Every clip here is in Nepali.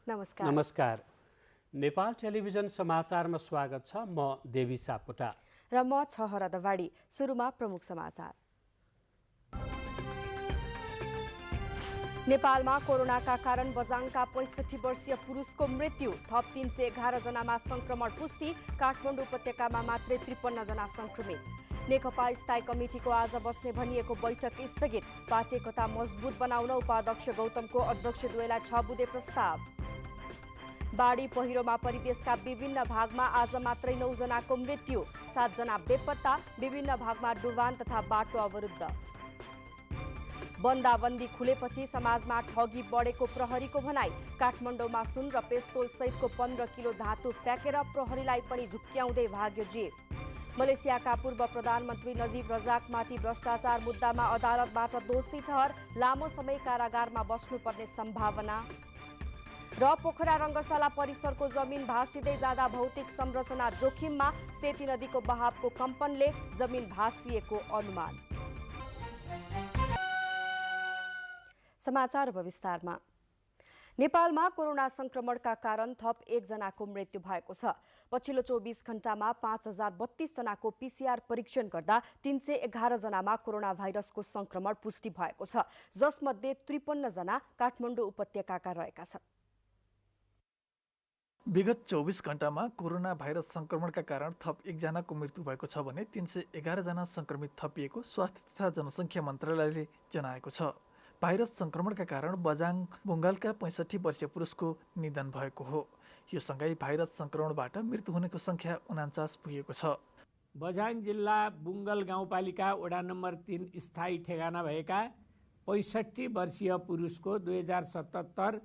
नमस्कार। नमस्कार। नेपाल टेलिभिजन समाचारमा स्वागत छ। म देवी सापकोटा र म छहरा दवाडी। सुरुमा प्रमुख समाचार। नेपालमा कोरोनाका कारण बझाङका 65 वर्षीय पुरुषको मृत्यु, थप 311 जनामा संक्रमण पुष्टि, काठमाडौँ उपत्यकामा मात्रै 53 जना संक्रमित। नेकपा स्थायी कमिटिको आज बस्ने भनिएको बैठक स्थगित, पार्टी एकता मजबुत बनाउन उपाध्यक्ष गौतमको अध्यक्षद्वयलाई 6 बुँदे प्रस्ताव। बाढी पहिरोमा परि देशका विभिन्न भागमा आज मात्रै 9 जनाको मृत्यु, 7 जना बेपत्ता, विभिन्न भागमा डुबान तथा बाटो अवरुद्ध। बन्दाबन्दी खुलेपछि समाजमा ठगी बढेको प्रहरीको भनाई, काठमाडौँमा सुन र पेस्तोल सहितको 15 किलो धातु फ्याँकेर प्रहरीलाई पनि झुक्क्याउँदै भाग्यो जेल। मलेसियाका पूर्व प्रधानमन्त्री नजीब रजाकमाथि भ्रष्टाचार मुद्दामा अदालतबाट दोषी ठहर, लामो समय कारागारमा बस्नुपर्ने सम्भावना। र पोखरा रङ्गशाला परिसरको जमिन भासिँदै जाँदा भौतिक संरचना जोखिममा, सेती नदीको बहावको कम्पनले जमिन भासिएको अनुमान। समाचार विस्तारमा। नेपालमा कोरोना संक्रमणका कारण थप 1 जनाको मृत्यु भएको छ। पछिल्लो 24 घण्टामा 5032 जनाको पीसीआर परीक्षण गर्दा 311 जनामा कोरोना भाइरसको संक्रमण पुष्टि भएको छ, जसमध्ये 53 जना काठमाडौँ उपत्यकाका रहेका छन्। विगत 24 घण्टामा कोरोना भाइरस संक्रमणका कारण थप 1 जनाको मृत्यु भएको छ भने 311 जना संक्रमित थपिएको स्वास्थ्य तथा जनसङ्ख्या मन्त्रालयले जनाएको छ। भाइरस संक्रमणका कारण बझाङ बुङ्गालका 65 वर्षीय पुरुषको निधन भएको हो। यो सँगै भाइरस संक्रमणबाट मृत्यु हुनेको संख्या 49 पुगेको छ। बझाङ जिल्ला बुङ्गल गाउँपालिका वडा नम्बर 3 स्थायी ठेगाना भएका 65 वर्षीय पुरुषको 2077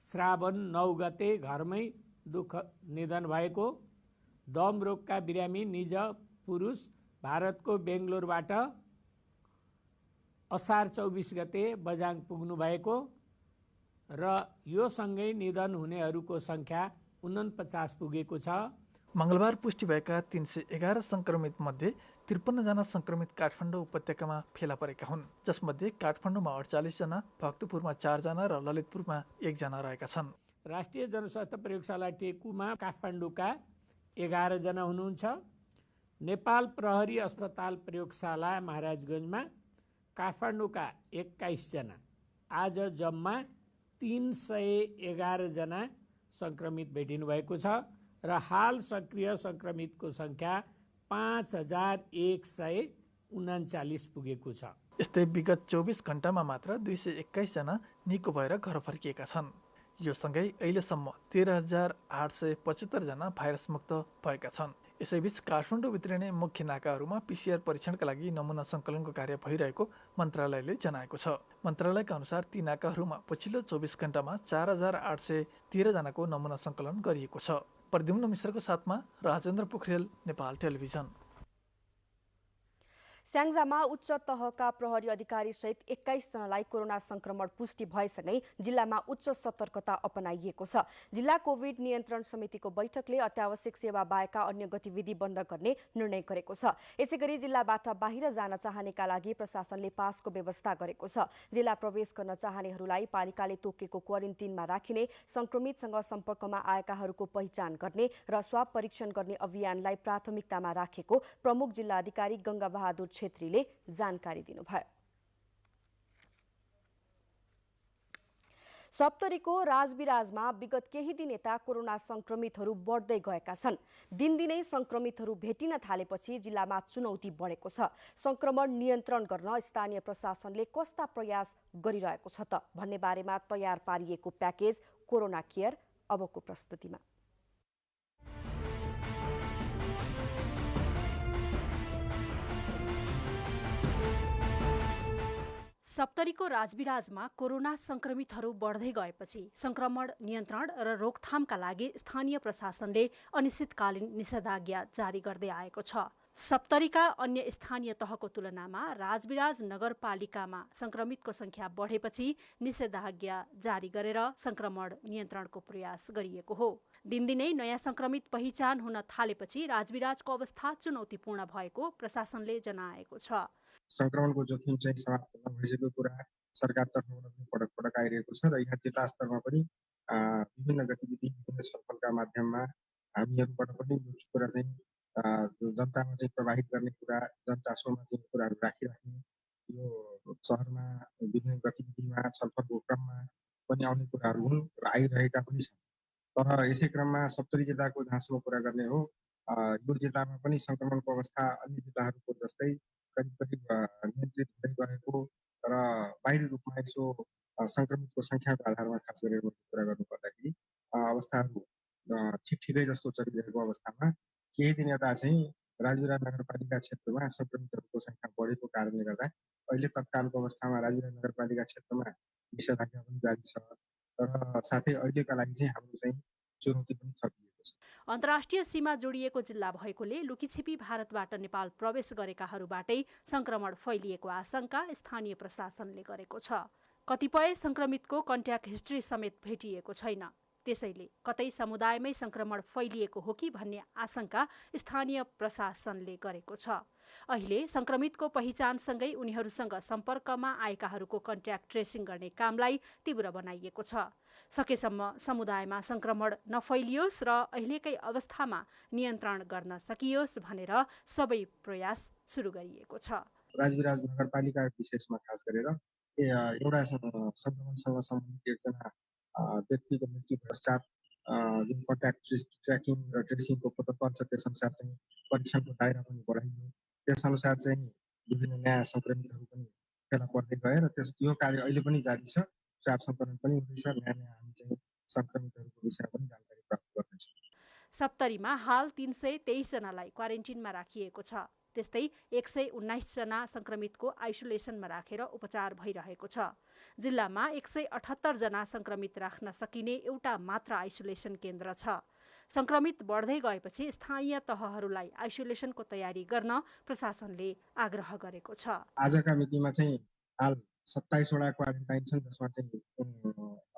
श्रावण 9 गते घरमै निधन भएको। दम रोगका बिरामी निज पुरुष भारतको बेङ्गलोरबाट असार 24 गते बझाङ पुग्नु भएको र यो सँगै निधन हुनेहरूको संख्या 49 पुगेको छ। मंगलबार पुष्टि भएका 311 संक्रमित मध्ये 53 जना संक्रमित काठमाडौँ उपत्यकामा फेला परेका हुन्, जसमध्ये काठमाडौँमा 48 जना, भक्तपुरमा 4 जना र ललितपुरमा 1 जना रहेका छन्। राष्ट्रिय जनस्वास्थ्य प्रयोगशाला टेकुमा काठमाडौँका 11 जना हुनुहुन्छ। नेपाल प्रहरी अस्पताल प्रयोगशाला महाराजगञ्जमा काठमाडौँका 21 जना, आज जम्मा 311 जना संक्रमित भेटिनु भएको छ र हाल सक्रिय संक्रमितको संख्या 5139 पुगेको छ। यस्तै विगत 24 घण्टामा मात्र 221 जना निको भएर घर फर्किएका छन्। यो सँगै अहिलेसम्म 13,875 जना भाइरस मुक्त भएका छन्। यसैबीच काठमाडौँ भित्रिने मुख्य नाकाहरूमा पीसीआर परीक्षणका लागि नमुना सङ्कलनको कार्य भइरहेको मन्त्रालयले जनाएको छ। मन्त्रालयका अनुसार ती नाकाहरूमा पछिल्लो 24 घण्टामा 4,813 जनाको नमुना सङ्कलन गरिएको छ। प्रद्युम्न मिश्रको साथमा राजेन्द्र पोखरेल, नेपाल टेलिभिजन। स्याङ्जामा उच्च तहका प्रहरी अधिकारी सहित 21 जनालाई कोरोना संक्रमण पुष्टि भएसँगै जिल्लामा उच्च सतर्कता अपनाइएको छ। जिल्ला कोभिड नियन्त्रण समितिको बैठकले अत्यावश्यक सेवा बाहेकका अन्य गतिविधि बन्द गर्ने निर्णय गरेको छ। यसैगरी जिल्लाबाट बाहिर जान चाहनेका लागि प्रशासनले पासको व्यवस्था गरेको छ। जिल्ला प्रवेश गर्न चाहनेहरूलाई पालिकाले तोकेको क्वारेन्टिनमा राखिने, संक्रमितसँग सम्पर्कमा आएकाहरूको पहिचान गर्ने र स्वाब परीक्षण गर्ने अभियानलाई प्राथमिकतामा राखेको प्रमुख जिल्ला अधिकारी गंगा बहादुर छेत्रीले जानकारी दिनुभयो। सप्तरीको राजविराजमा विगत केही दिन यता कोरोना संक्रमितहरू बढ्दै गएका छन्। दिनदिनै संक्रमितहरू भेटिन थालेपछि जिल्लामा चुनौती बढेको छ। संक्रमण नियन्त्रण गर्न स्थानीय प्रशासनले कस्ता प्रयास गरिरहेको छ त भन्ने बारेमा तयार पारिएको प्याकेज कोरोना केयर अबको प्रस्तुतिमा। सप्तरीको राजविराजमा कोरोना संक्रमितहरू बढ्दै गएपछि संक्रमण नियन्त्रण र रोकथामका लागि स्थानीय प्रशासनले अनिश्चितकालीन निषेधाज्ञा जारी गर्दै आएको छ। सप्तरीका अन्य स्थानीय तहको तुलनामा राजविराज नगरपालिकामा संक्रमितको संख्या बढेपछि निषेधाज्ञा जारी गरेर संक्रमण नियन्त्रणको प्रयास गरिएको हो। दिनदिनै नयाँ संक्रमित पहिचान हुन थालेपछि राजविराजको अवस्था चुनौतीपूर्ण भएको प्रशासनले जनाएको छ। संक्रमणको जोखिम चाहिँ समाप्त भइसकेको कुरा सरकार तर्फबाट पटक पटक आइरहेको छ र यहाँ जिल्ला स्तरमा पनि विभिन्न गतिविधि विभिन्न छलफलका माध्यममा हामीहरूबाट पनि यो कुरा चाहिँ जनतामा चाहिँ प्रभावित गर्ने कुरा जनचासोमा चाहिँ कुराहरू राखिराख्ने यो सहरमा विभिन्न गतिविधिमा छलफलको क्रममा पनि आउने कुराहरू हुन् र आइरहेका पनि छन्। तर यसै क्रममा सप्तरी जिल्लाको जहाँसम्म कुरा गर्ने हो यो जिल्लामा पनि सङ्क्रमणको अवस्था अन्य जिल्लाहरूको जस्तै करिब करिब नियन्त्रित हुँदै गएको र बाहिरी रूपमा यसो सङ्क्रमितको सङ्ख्याको आधारमा खास गरेर कुरा गर्नुपर्दाखेरि अवस्थाहरू ठिकै जस्तो चलिरहेको अवस्थामा केही दिन यता चाहिँ राजविराज नगरपालिका क्षेत्रमा सङ्क्रमितहरूको सङ्ख्या बढेको कारणले गर्दा अहिले तत्कालको अवस्थामा राजविराज नगरपालिका क्षेत्रमा निषेधाज्ञा पनि जारी छ र साथै अहिलेका लागि चाहिँ हाम्रो चाहिँ चुनौती पनि थपिएको छ। अन्तर्राष्ट्रिय सीमा जोडिएको जिल्ला भएकोले लुकीछिपी भारतबाट नेपाल प्रवेश गरेकाहरूबाटै संक्रमण फैलिएको आशंका स्थानीय प्रशासनले गरेको छ। कतिपय संक्रमितको कन्ट्याक्ट हिस्ट्री समेत भेटिएको छैन। त्यसैले कतै समुदायमै संक्रमण फैलिएको हो कि भन्ने आशंका स्थानीय प्रशासनले गरेको छ। अहिले संक्रमितको पहिचानसँगै उनीहरूसँग सम्पर्कमा आएकाहरूको कन्ट्याक्ट ट्रेसिङ गर्ने कामलाई तीव्र बनाइएको छ। सकेसम्म समुदायमा संक्रमण नफैलियोस् र अहिलेकै अवस्थामा नियन्त्रण गर्न सकियोस् भनेर सबै प्रयास सुरु गरिएको छ। राजविराज नगरपालिका विशेषमा खास गरेर एउटा संक्रमणसँग सम्बन्धित एकजना व्यक्तिको मृत्यु पश्चात जुन कन्ट्याक्ट ट्र्याकिङ र ट्रेसिङको प्रोटोकल छ त्यसअनुसार चाहिँ परीक्षणको दायरा पनि बढाइयो। त्यसअनुसार चाहिँ विभिन्न नयाँ संक्रमितहरू पनि फेला पर्दै गए र त्यो कार्य अहिले पनि जारी छ। स्वाब सङ्कलन पनि हुँदैछ। नयाँ हामी चाहिँ संक्रमितहरूको विषयमा पनि जानकारी प्राप्त गर्दैछौँ। सप्तरीमा हाल 323 जनालाई क्वारेन्टिनमा राखिएको छ। त्यस्तै 119 जना संक्रमितको आइसोलेसनमा राखेर उपचार भइरहेको छ। जिल्लामा 178 जना संक्रमित राख्न सकिने एउटा मात्र आइसोलेसन केन्द्र छ। संक्रमित बढ्दै गएपछि स्थानीय तहहरूलाई आइसोलेसनको तयारी गर्न प्रशासनले आग्रह गरेको छ। आजका मितिमा चाहिँ हाल 27 वटा क्वारेन्टाइन छन् जसमा चाहिँ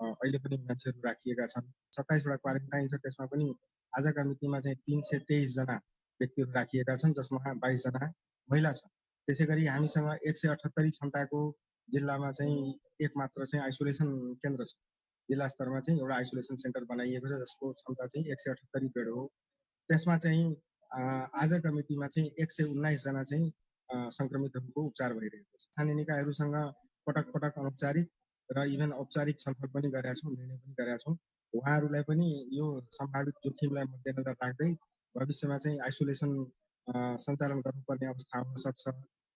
अहिले पनि मान्छेहरू राखिएका छन्। 27 वटा क्वारेन्टाइन छ त्यसमा पनि आजका मितिमा चाहिँ 323 जना व्यक्तिहरू राखिएका छन् जसमा 22 जना महिला छन्। त्यसै गरी हामीसँग 178 क्षमताको जिल्लामा चाहिँ एक मात्र चाहिँ आइसोलेसन केन्द्र छ। जिल्ला स्तरमा चाहिँ एउटा आइसोलेसन सेन्टर बनाइएको छ जसको क्षमता चाहिँ 178 बेड हो। त्यसमा चाहिँ आजका मितिमा चाहिँ 119 जना चाहिँ संक्रमितहरूको उपचार भइरहेको छ। स्थानीय निकायहरूसँग पटक पटक अनौपचारिक र इभन औपचारिक छलफल पनि गरेका छौँ, निर्णय पनि गरेका छौँ। उहाँहरूलाई पनि यो सम्भावित जोखिमलाई मध्यनजर राख्दै भविष्यमा चाहिँ आइसोलेसन सञ्चालन गर्नुपर्ने अवस्था आउन सक्छ।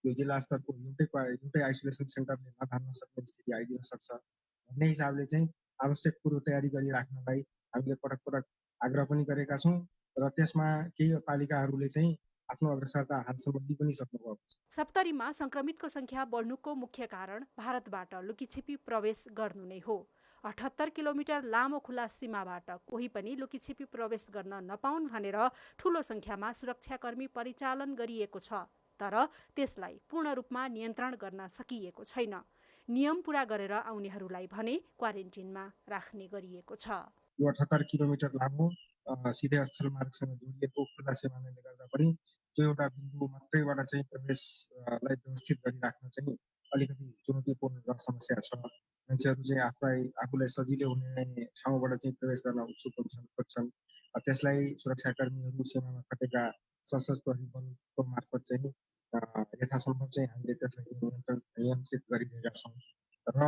यो जिल्ला स्तरको एउटै आइसोलेसन सेन्टरले नधान्न सक्ने स्थिति आइदिन सक्छ भन्ने हिसाबले चाहिँ आवश्यक पूर्व तयारी गरिराख्नलाई हामीले पटक पटक आग्रह पनि गरेका छौँ र त्यसमा केही पालिकाहरूले चाहिँ आफ्नो अग्रसरता हालसम्म लिइ पनि सक्नुभएको छ। सप्तरीमा संक्रमितको संख्या बढ्नुको मुख्य कारण भारतबाट लुकीछिपी प्रवेश गर्नु नै हो। 78 किलोमिटर लामो खुला सीमाबाट कोही पनि लुकीछिपी प्रवेश गर्न नपाउन् भनेर ठूलो संख्यामा सुरक्षाकर्मी परिचालन गरिएको छ। तर त्यसलाई पूर्ण रूपमा नियन्त्रण गर्न सकिएको छैन। नियम पूरा गरेर आउनेहरूलाई भने क्वारेन्टिनमा राख्ने गरिएको छ। यो 78 किलोमिटर लामो सिधै स्थल मार्गसँग जोडिएको खुला सीमाले गर्दा पनि त्यो एउटा बिन्दु मात्रैबाट चाहिँ प्रवेशलाई व्यवस्थित गरिराख्न चाहिँ अलिकति चुनौतीपूर्ण र समस्या छ। मान्छेहरू चाहिँ आफूलाई सजिलो हुने ठाउँबाट चाहिँ प्रवेश गर्न उत्सुक हुन्छन्, खोज्छन्। त्यसलाई सुरक्षाकर्मीहरू सीमामा खटेका सशस्त्र प्रहरी बलको मार्फत चाहिँ यथासम्भव चाहिँ हामीले त्यसलाई नियन्त्रित गरिरहेका छौँ र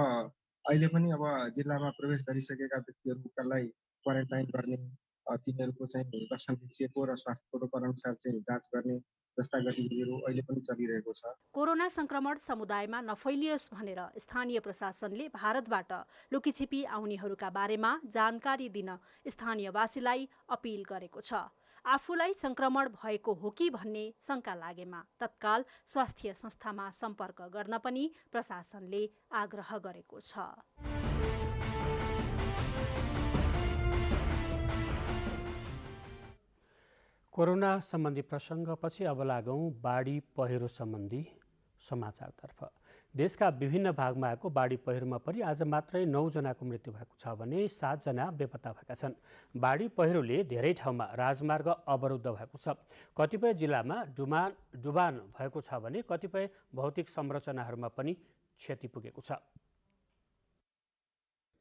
अहिले पनि अब जिल्लामा प्रवेश गरिसकेका व्यक्तिहरूलाई क्वारेन्टाइन गर्ने, तिनीहरूको चाहिँ लक्षण देखिएको र स्वास्थ्य प्रोटोकल अनुसार चाहिँ जाँच गर्ने जस्ता गतिविधिहरू अहिले पनि चलिरहेको छ। कोरोना संक्रमण समुदायमा नफैलियोस् भनेर स्थानीय प्रशासनले भारतबाट लुकीछिपी आउनेहरूका बारेमा जानकारी दिन स्थानीयवासीलाई अपील गरेको छ। आफूलाई संक्रमण भएको हो कि भन्ने शंका लागेमा तत्काल स्वास्थ्य संस्थामा सम्पर्क गर्न पनि प्रशासनले आग्रह गरेको छ। कोरोना सम्बन्धी प्रसङ्गपछि अब लागौँ बाढी पहिरो सम्बन्धी समाचारतर्फ। देशका विभिन्न भागमा आएको बाढी पहिरोमा परि आज मात्रै 9 जनाको मृत्यु भएको छ भने 7 जना बेपत्ता भएका छन्। बाढी पहिरोले धेरै ठाउँमा राजमार्ग अवरुद्ध भएको छ। कतिपय जिल्लामा डुबान भएको छ भने कतिपय भौतिक संरचनाहरूमा पनि क्षति पुगेको छ।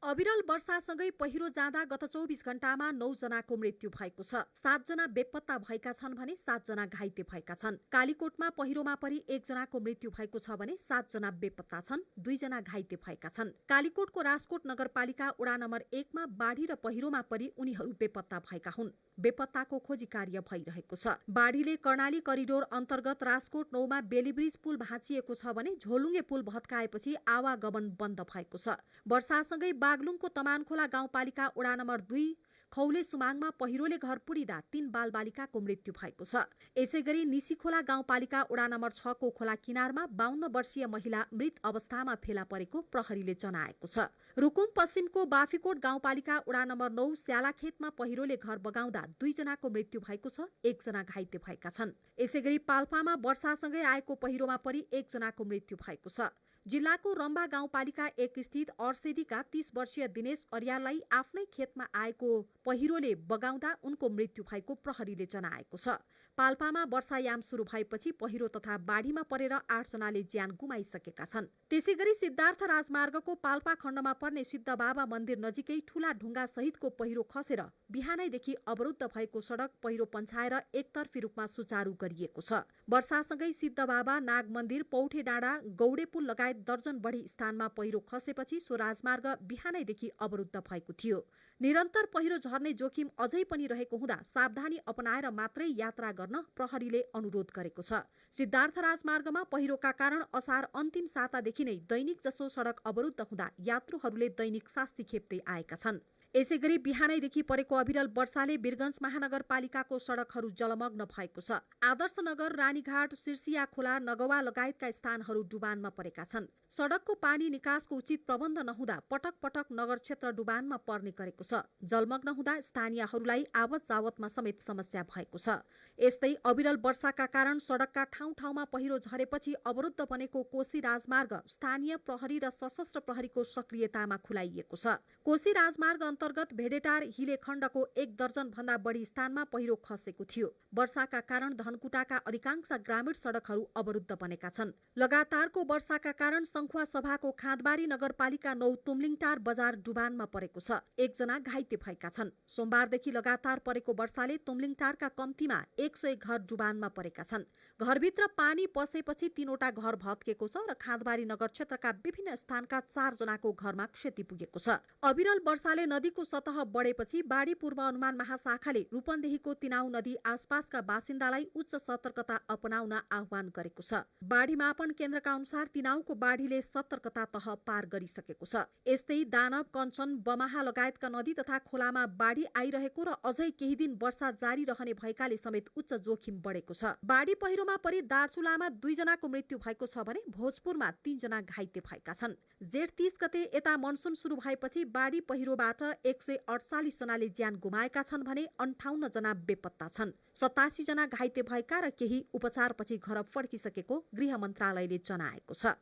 अविरल वर्षासँगै पहिरो जाँदा गत 24 घण्टामा 9 जनाको मृत्यु भएको छ। 7 जना बेपत्ता भएका छन् भने 7 जना घाइते भएका छन्। कालीकोटमा पहिरोमा परि 1 जनाको मृत्यु भएको छ भने 7 जना बेपत्ता छन्, 2 जना घाइते भएका छन्। कालीकोटको राजकोट नगरपालिका वडा नम्बर 1 मा बाढी र पहिरोमा परि उनीहरू बेपत्ता भएका हुन्। बेपत्ताको खोजी कार्य भइरहेको छ। बाढीले कर्णाली करिडोर अन्तर्गत राजकोट 9 मा बेलीब्रिज पुल भाँचिएको छ भने झोलुङ्गे पुल भत्काएपछि आवागमन बन्द भएको छ। वर्षासँगै बागलुङको तमानखोला गाउँपालिका वडा नम्बर 2 खौले सुमाङमा पहिरोले घर पुरिँदा 3 बालबालिकाको मृत्यु भएको छ। यसैगरी निसीखोला गाउँपालिका वडा नम्बर 6 को खोला किनारमा 52 वर्षीय महिला मृत अवस्थामा फेला परेको प्रहरीले जनाएको छ। रुकुम पश्चिमको बाफीकोट गाउँपालिका वडा नम्बर 9 स्यालाखेतमा पहिरोले घर बगाउँदा 2 जनाको मृत्यु भएको छ, 1 जना घाइते भएका छन्। यसैगरी पाल्पामा वर्षासँगै आएको पहिरोमा परि 1 जनाको मृत्यु भएको छ। जिल्लाको रम्बा गाउँपालिका 1 स्थित अर्सेदीका 30 वर्षीय दिनेश अर्याललाई आफ्नै खेतमा आएको पहिरोले बगाउँदा उनको मृत्यु भएको प्रहरीले जनाएको छ। पाल्पामा वर्षायाम सुरु भएपछि पहिरो तथा बाढीमा परेर 8 जनाले ज्यान गुमाइसकेका छन्। त्यसैगरी सिद्धार्थ राजमार्गको पाल्पा खण्डमा पर्ने सिद्ध बाबा मन्दिर नजिकै ठूला ढुङ्गा सहितको पहिरो खसेर बिहानैदेखि अवरुद्ध भएको सडक पहिरो पन्छाएर एकतर्फी रूपमा सुचारू गरिएको छ। वर्षासँगै सिद्ध बाबा, नाग मन्दिर, पौठे डाँडा, गौडे पुल लगायत दर्जन बढी स्थानमा पहिरो खसेपछि सो राजमार्ग बिहानैदेखि अवरुद्ध भएको थियो। निरन्तर पहिरो झर्ने जोखिम अझै पनि रहेको हुँदा सावधानी अपनाएर मात्रै यात्रा गर्न प्रहरीले अनुरोध गरेको छ। सिद्धार्थ राजमार्गमा पहिरोका कारण असार अन्तिम सातादेखि नै दैनिक जसो सडक अवरुद्ध हुँदा यात्रुहरूले दैनिक शास्ति खेप्दै आएका छन्। यसैगरी बिहानैदेखि परेको अविरल वर्षाले वीरगञ्ज महानगरपालिकाको सडकहरू जलमग्न भएको छ। आदर्श नगर, रानीघाट, सिर्सिया खोला, नगवा लगायतका स्थानहरू डुबानमा परेका छन्। सडकको पानी निकासको उचित प्रबन्ध नहुँदा पटक पटक नगर क्षेत्र डुबानमा पर्ने गरेको छ। जलमग्न हुँदा स्थानीयहरूलाई आवत जावतमा समेत समस्या भएको छ। यस्तै अविरल वर्षाका कारण सडकका ठाउँ ठाउँमा पहिरो झरेपछि अवरुद्ध बनेको कोशी राजमार्ग स्थानीय प्रहरी र सशस्त्र प्रहरीको सक्रियतामा खुलाइएको छ। कोशी राजमार्ग अन्तर्गत भेडेटार हिले खण्डको 1 दर्जन भन्दा बढी स्थानमा पहिरो खसेको थियो। वर्षाका कारण धनकुटाका अधिकांश ग्रामीण सडकहरू अवरुद्ध बनेका छन्। लगातारको वर्षाका कारण सङ्खुवा सभाको खाँदबारी नगरपालिका 9 तुमलिङटार बजार डुबानमा परेको छ। 1 जना घाइते भएका छन्। सोमबारदेखि लगातार परेको वर्षाले तुमलिङटारका कम्तीमा 100 घर डुबानमा परेका छन्। घरभित्र पानी पसेपछि 3वटा घर भत्केको छ र खाँदबारी नगर क्षेत्रका विभिन्न स्थानका 4 जनाको घरमा क्षति पुगेको छ। अविरल वर्षाले नदीको सतह बढेपछि बाढी पूर्वानुमान महाशाखाले रूपन्देहीको तिनाउ नदी आसपासका बासिन्दालाई उच्च सतर्कता अपनाउन आह्वान गरेको छ। बाढी मापन केन्द्रका अनुसार तिनाउको बाढीले सतर्कता तह पार गरिसकेको छ। यस्तै दानव, कञ्चन, बमाहा लगायतका नदी तथा खोलामा बाढी आइरहेको र अझै केही दिन वर्षा जारी रहने भएकाले समेत उच्च जोखिम बढेको छ। बाढी पहिरोमा परि दार्चुलामा 2 जनाको मृत्यु भएको छ भने भोजपुरमा 3 जना घाइते भएका छन्। जेठ 30 गते यता मनसुन सुरु भएपछि बाढी पहिरोबाट 148 जनाले ज्यान गुमाएका छन् भने 58 जना बेपत्ता छन्। 87 जना घाइते भएका र केही उपचारपछि घर फर्किसकेको गृह मन्त्रालयले जनाएको छ।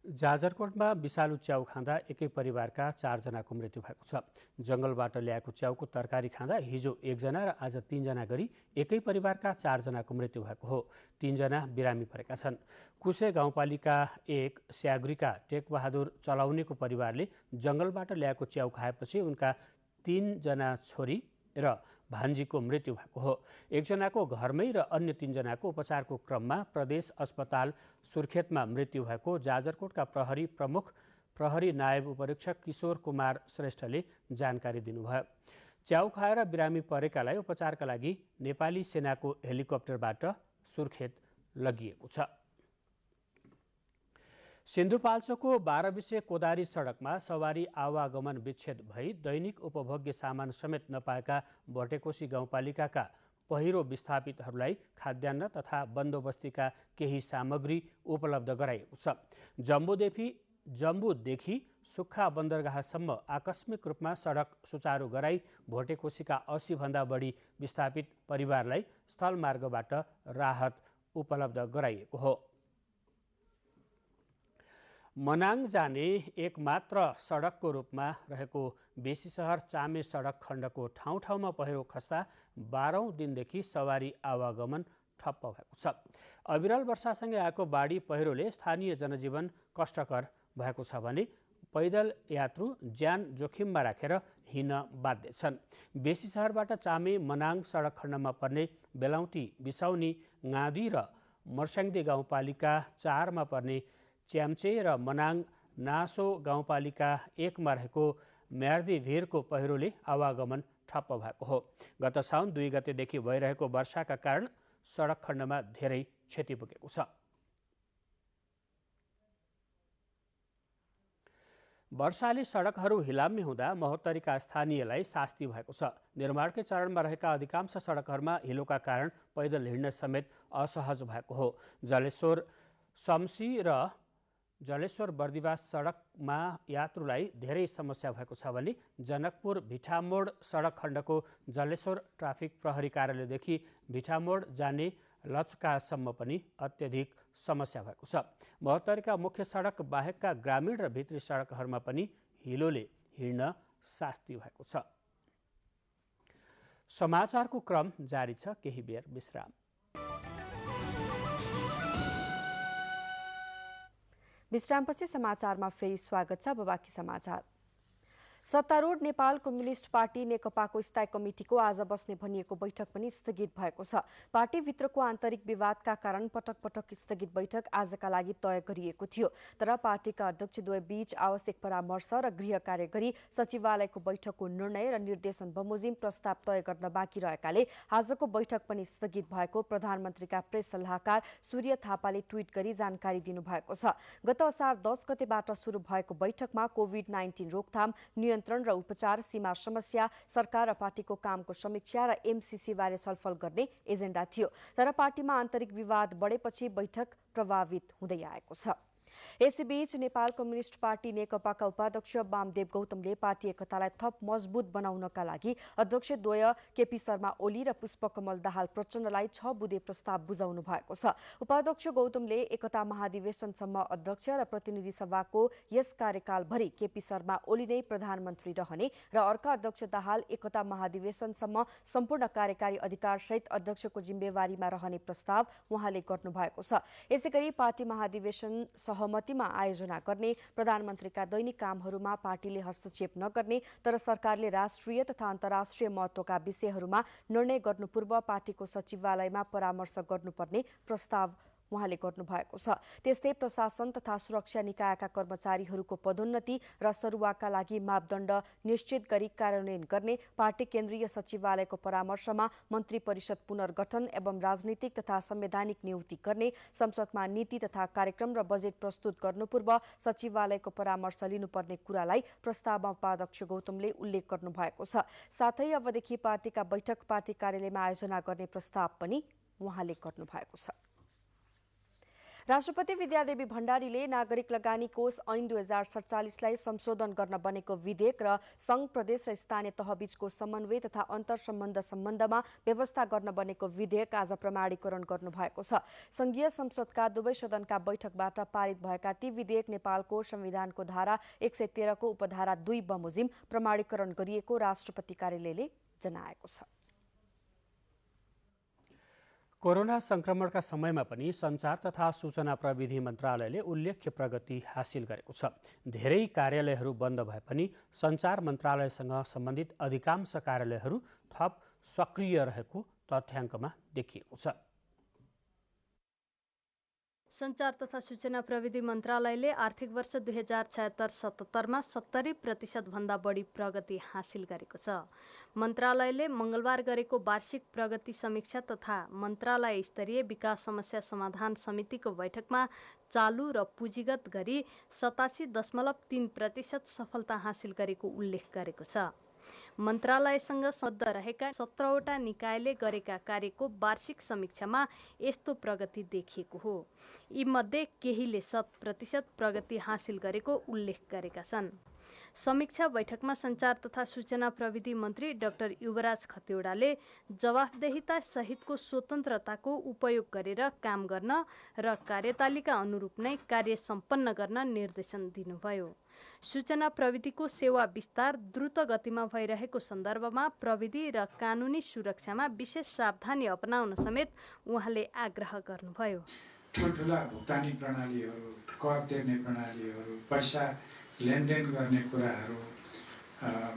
जाजरकोटमा विषालु च्याउ खाँदा एकै परिवारका 4 जनाको मृत्यु भएको छ। जङ्गलबाट ल्याएको च्याउको तरकारी खाँदा हिजो 1 जना र आज 3 जना गरी एकै परिवारका 4 जनाको मृत्यु भएको हो। 3 जना बिरामी परेका छन्। कुसे गाउँपालिका 1 स्याग्रीका टेकबहादुर चलाउनेको परिवारले जङ्गलबाट ल्याएको च्याउ खाएपछि उनका 3 जना छोरी र भान्जीको मृत्यु भएको हो। 1 जनाको घरमै र अन्य 3 जनाको उपचारको क्रममा प्रदेश अस्पताल सुर्खेतमा मृत्यु भएको जाजरकोटका प्रहरी प्रमुख प्रहरी नायब उपरीक्षक किशोर कुमार श्रेष्ठले जानकारी दिनुभयो। च्याउ खाएर बिरामी परेकालाई उपचारका लागि नेपाली सेनाको हेलिकप्टरबाट सुर्खेत लगिएको छ। सिन्धुपाल्चोकको 12 विषय कोदारी सडकमा सवारी आवागमन विच्छेद भई दैनिक उपभोग्य सामान समेत नपाएका भटेकोशी गाउँपालिकाका पहिरो विस्थापितहरूलाई खाद्यान्न तथा बन्दोबस्तीका केही सामग्री उपलब्ध गराइएको छ। जम्बूदेखि सुक्खा बन्दरगाहसम्म आकस्मिक रूपमा सडक सुचारू गराई भटेकोशीका 80 भन्दा बढी विस्थापित परिवारलाई स्थलमार्गबाट राहत उपलब्ध गराइएको हो। मनाङ जाने एकमात्र सडकको रूपमा रहेको बेसी सहर चामे सडक खण्डको ठाउँ ठाउँमा पहिरो खस्दा 12औं दिनदेखि सवारी आवागमन ठप्प भएको छ। अविरल वर्षासँगै आएको बाढी पहिरोले स्थानीय जनजीवन कष्टकर भएको छ भने पैदल यात्रु ज्यान जोखिममा राखेर हिँड्न बाध्य छन्। बेसी सहरबाट चामे मनाङ सडक खण्डमा पर्ने बेलाउटी, बिसाउनी, गाँधी र मर्स्याङ्दे गाउँपालिका 4 मा पर्ने च्याम्चे र मनाङ नासो गाउँपालिका 1 मा रहेको म्यार्दी भिरको पहिरोले आवागमन ठप्प भएको हो। गत साउन 2 गतेदेखि भइरहेको वर्षाका कारण सडक खण्डमा धेरै क्षति पुगेको छ। वर्षाले सडकहरू हिलाम्य हुँदा महोत्तरीका स्थानीयलाई शास्ति भएको छ। निर्माणकै चरणमा रहेका अधिकांश सडकहरूमा हिलोका कारण पैदल हिँड्न समेत असहज भएको हो। जलेश्वर सम्सी र जलेश्वर बर्दिवास सडकमा यात्रुलाई धेरै समस्या भएको छ भने जनकपुर भिठामोड सडक खण्डको जलेश्वर ट्राफिक प्रहरी कार्यालयदेखि भिठामोड जाने लचकासम्म पनि अत्यधिक समस्या भएको छ। महोत्तरीका मुख्य सडक बाहेकका ग्रामीण र भित्री सडकहरूमा पनि हिलोले हिँड्न शास्ति भएको छ। समाचारको क्रम जारी छ, केही बेर विश्राम। विश्रामपछि समाचारमा फेरि स्वागत छ। बाँकी समाचार। सत्तारूढ नेपाल कम्युनिस्ट पार्टी नेकपाको स्थायी कमिटीको आज बस्ने भनिएको बैठक पनि स्थगित भएको छ। पार्टीभित्रको आन्तरिक विवादका कारण पटक पटक स्थगित बैठक आजका लागि तय गरिएको थियो, तर पार्टीका अध्यक्षद्वय बीच आवश्यक परामर्श र गृह कार्य गरी सचिवालयको बैठकको निर्णय र निर्देशन बमोजिम प्रस्ताव तय गर्न बाँकी रहेकाले आजको बैठक पनि स्थगित भएको प्रधानमन्त्रीका प्रेस सल्लाहकार सूर्य थापाले ट्विट गरी जानकारी दिनुभएको छ। गत असार 10 गतेबाट सुरु भएको बैठकमा कोभिड-19 रोकथाम, नियन्त्रण र उपचार, सीमा समस्या, सरकार र पार्टीको कामको समीक्षा र एमसीसी बारे छलफल गर्ने एजेन्डा थियो, तर पार्टीमा आन्तरिक विवाद बढेपछि बैठक प्रभावित हुँदै आएको छ। यसैबीच नेपाल कम्युनिस्ट पार्टी नेकपाका उपाध्यक्ष वामदेव गौतमले पार्टी एकतालाई थप मजबुत बनाउनका लागि अध्यक्षद्वय केपी शर्मा ओली र पुष्पकमल दाहाल प्रचण्डलाई 6 बुँदे प्रस्ताव बुझाउनु भएको छ। उपाध्यक्ष गौतमले एकता महाधिवेशनसम्म अध्यक्ष र प्रतिनिधि सभाको यस कार्यकालभरि केपी शर्मा ओली नै प्रधानमन्त्री रहने र अर्का अध्यक्ष दाहाल एकता महाधिवेशनसम्म सम्पूर्ण कार्यकारी अधिकारसहित अध्यक्षको जिम्मेवारीमा रहने प्रस्ताव उहाँले गर्नुभएको छ। यसैगरी पार्टी महाधिवेशन सहमतिमा आयोजना गर्ने, प्रधानमन्त्रीका दैनिक कामहरूमा पार्टीले हस्तक्षेप नगर्ने, तर सरकारले राष्ट्रिय तथा अन्तर्राष्ट्रिय महत्त्वका विषयहरूमा निर्णय गर्नु पूर्व पार्टीको सचिवालयमा परामर्श गर्नुपर्ने प्रस्ताव उहाँले गर्नुभएको छ। त्यस्तै प्रशासन तथा सुरक्षा निकायका कर्मचारीहरूको पदोन्नति र सरुवाका लागि मापदण्ड निश्चित गरी कार्यान्वयन गर्ने, पार्टी केन्द्रीय सचिवालयको परामर्शमा मन्त्री परिषद पुनर्गठन एवं राजनीतिक तथा संवैधानिक नियुक्ति गर्ने, संसदमा नीति तथा कार्यक्रम र बजेट प्रस्तुत गर्नु पूर्व सचिवालयको परामर्श लिनुपर्ने कुरालाई प्रस्तावमा उपाध्यक्ष गौतमले उल्लेख गर्नुभएको छ। साथै अबदेखि पार्टीका बैठक पार्टी कार्यालयमा आयोजना गर्ने प्रस्ताव पनि उहाँले गर्नुभएको छ। राष्ट्रपति विद्यादेवी भण्डारीले नागरिक लगानी कोष ऐन 2047लाई संशोधन गर्न बनेको विधेयक र संघ, प्रदेश र स्थानीय तहबीचको समन्वय तथा अन्तर्सम्बन्ध सम्बन्धमा व्यवस्था गर्न बनेको विधेयक आज प्रमाणीकरण गर्नुभएको छ। संघीय संसदका दुवै सदनका बैठकबाट पारित भएका ती विधेयक नेपालको संविधानको धारा 113 को उपधारा 2 बमोजिम प्रमाणीकरण गरिएको राष्ट्रपति कार्यालयले जनाएको छ। कोरोना संक्रमणका समयमा पनि सञ्चार तथा सूचना प्रविधि मन्त्रालयले उल्लेख्य प्रगति हासिल गरेको छ। धेरै कार्यालयहरू बन्द भए पनि सञ्चार मन्त्रालयसँग सम्बन्धित अधिकांश कार्यालयहरू थप सक्रिय रहेको तथ्याङ्कमा देखिएको छ। सञ्चार तथा सूचना प्रविधि मन्त्रालयले आर्थिक वर्ष 2076-77 मा 70% भन्दा बढी प्रगति हासिल गरेको छ। मन्त्रालयले मंगलबार गरेको वार्षिक प्रगति समीक्षा तथा मन्त्रालय स्तरीय विकास समस्या समाधान समितिको बैठकमा चालु र पुँजीगत गरी 87.3% सफलता हासिल गरेको उल्लेख गरेको छ। मन्त्रालयसँग सम्बद्ध रहेका 17वटा निकायले गरेका कार्यको वार्षिक समीक्षामा यस्तो प्रगति देखिएको हो। यी मध्ये केहीले 100% प्रगति हासिल गरेको उल्लेख गरेका छन्। समीक्षा बैठकमा सञ्चार तथा सूचना प्रविधि मन्त्री डाक्टर युवराज खतिवडाले जवाफदेहिता सहितको स्वतन्त्रताको उपयोग गरेर काम गर्न र कार्यतालिका अनुरूप नै कार्य सम्पन्न गर्न निर्देशन दिनुभयो। सूचना प्रविधिको सेवा विस्तार द्रुत गतिमा भइरहेको सन्दर्भमा प्रविधि र कानुनी सुरक्षामा विशेष सावधानी अपनाउन समेत उहाँले आग्रह गर्नुभयो। ठुल्ठुला भुक्तानी प्रणालीहरू, कर तिर्ने प्रणालीहरू, पैसा लेनदेन गर्ने कुराहरू,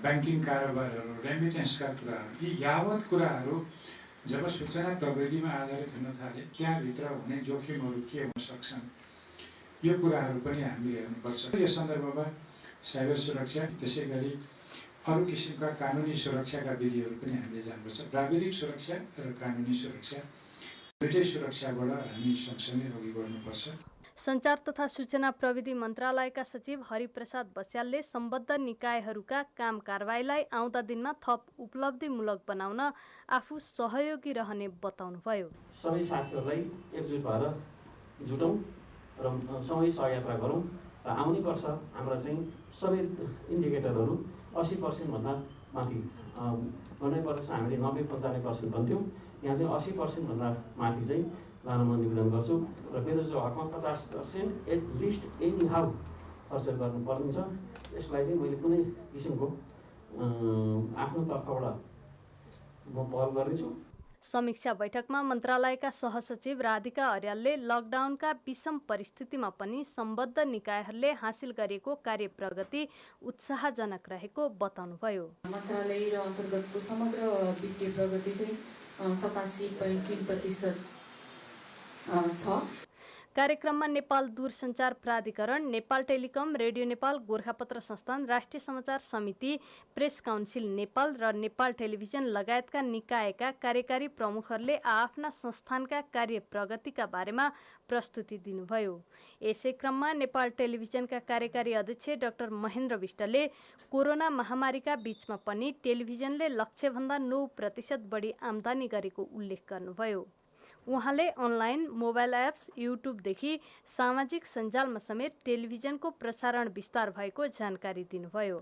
ब्याङ्किङ कारोबारहरू, रेमिटेन्सका कुराहरू, यी यावत कुराहरू जब सूचना प्रविधिमा आधारित हुन थाले त्यहाँभित्र हुने जोखिमहरू के हुन सक्छन् यो कुराहरू पनि हामीले हेर्नुपर्छ। यस सन्दर्भमा साइबर सुरक्षा, त्यसै गरी अरू किसिमका कानुनी सुरक्षाका विधिहरू पनि हामीले जान्नुपर्छ। प्राविधिक सुरक्षा र कानुनी सुरक्षा दुईटै सुरक्षाबाट हामी सँगसँगै अघि बढ्नुपर्छ। सञ्चार तथा सूचना प्रविधि मन्त्रालयका सचिव हरिप्रसाद बस्यालले सम्बद्ध निकायहरूका काम कारबाहीलाई आउँदा दिनमा थप उपलब्धिमूलक बनाउन आफू सहयोगी रहने बताउनुभयो। सबै साथीहरूलाई एकजुट भएर जुटौँ र सँगै सहयात्रा गरौँ र आउने वर्ष हाम्रा चाहिँ सबै इन्डिकेटरहरू 80% भन्दा माथि भन्नुपर्दा चाहिँ हामीले 90-95% भन्थ्यौँ। यहाँ चाहिँ 80% भन्दा माथि चाहिँ लान म निवेदन गर्छु र बेरोजगार हकमा 50% एटलिस्ट एनी हाउ खर्च गर्नुपर्ने छ। यसलाई चाहिँ मैले कुनै किसिमको आफ्नो तर्फबाट म पहल गर्नेछु। समीक्षा बैठकमा मन्त्रालयका सहसचिव राधिका अर्यालले लकडाउनका विषम परिस्थितिमा पनि सम्बद्ध निकायहरूले हासिल गरेको कार्य प्रगति उत्साहजनक रहेको बताउनुभयो। मन्त्रालय र अन्तर्गतको समग्र वित्तीय प्रगति चाहिँ 87.3% छ। कार्यक्रममा नेपाल दूरसञ्चार प्राधिकरण, नेपाल टेलिकम, रेडियो नेपाल, गोरखापत्र संस्थान, राष्ट्रिय समाचार समिति, प्रेस काउन्सिल नेपाल र नेपाल टेलिभिजन लगायतका निकायका कार्यकारी प्रमुखहरूले आफ्ना संस्थानका कार्य प्रगतिका बारेमा प्रस्तुति दिनुभयो। यसै क्रममा नेपाल टेलिभिजनका कार्यकारी अध्यक्ष डाक्टर महेन्द्र विष्टले कोरोना महामारीका बीचमा पनि टेलिभिजनले लक्ष्यभन्दा 9% बढी आम्दानी गरेको उल्लेख गर्नुभयो। उहाँले अनलाइन, मोबाइल एप्स, युट्युबदेखि सामाजिक सञ्जालमा समेत टेलिभिजनको प्रसारण विस्तार भएको जानकारी दिनुभयो।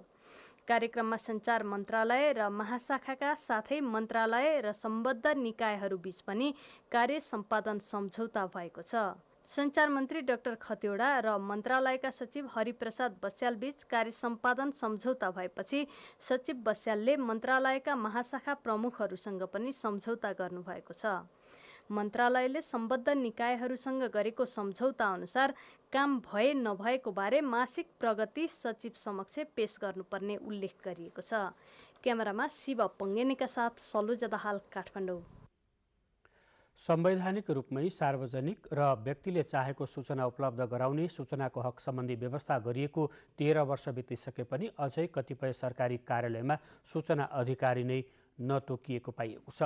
कार्यक्रममा सञ्चार मन्त्रालय र महाशाखाका साथै मन्त्रालय र सम्बद्ध निकायहरूबीच पनि कार्य सम्पादन सम्झौता भएको छ। सञ्चार मन्त्री डाक्टर खतिवडा र मन्त्रालयका सचिव हरिप्रसाद बस्याल बीच कार्य सम्पादन सम्झौता भएपछि सचिव बस्यालले मन्त्रालयका महाशाखा प्रमुखहरूसँग पनि सम्झौता गर्नुभएको छ। मन्त्रालयले सम्बद्ध निकायहरूसँग गरेको सम्झौता अनुसार काम भए नभएको बारे मासिक प्रगति सचिव समक्ष पेश गर्नुपर्ने उल्लेख गरिएको छ। क्यामेरामा शिव पङ्गेनीका साथ सलुजा दाहाल, काठमाडौँ। संवैधानिक रूपमै सार्वजनिक र व्यक्तिले चाहेको सूचना उपलब्ध गराउने सूचनाको हक सम्बन्धी व्यवस्था गरिएको 13 वर्ष बितिसके पनि अझै कतिपय सरकारी कार्यालयमा सूचना अधिकारी नै नतोकिएको पाइएको छ।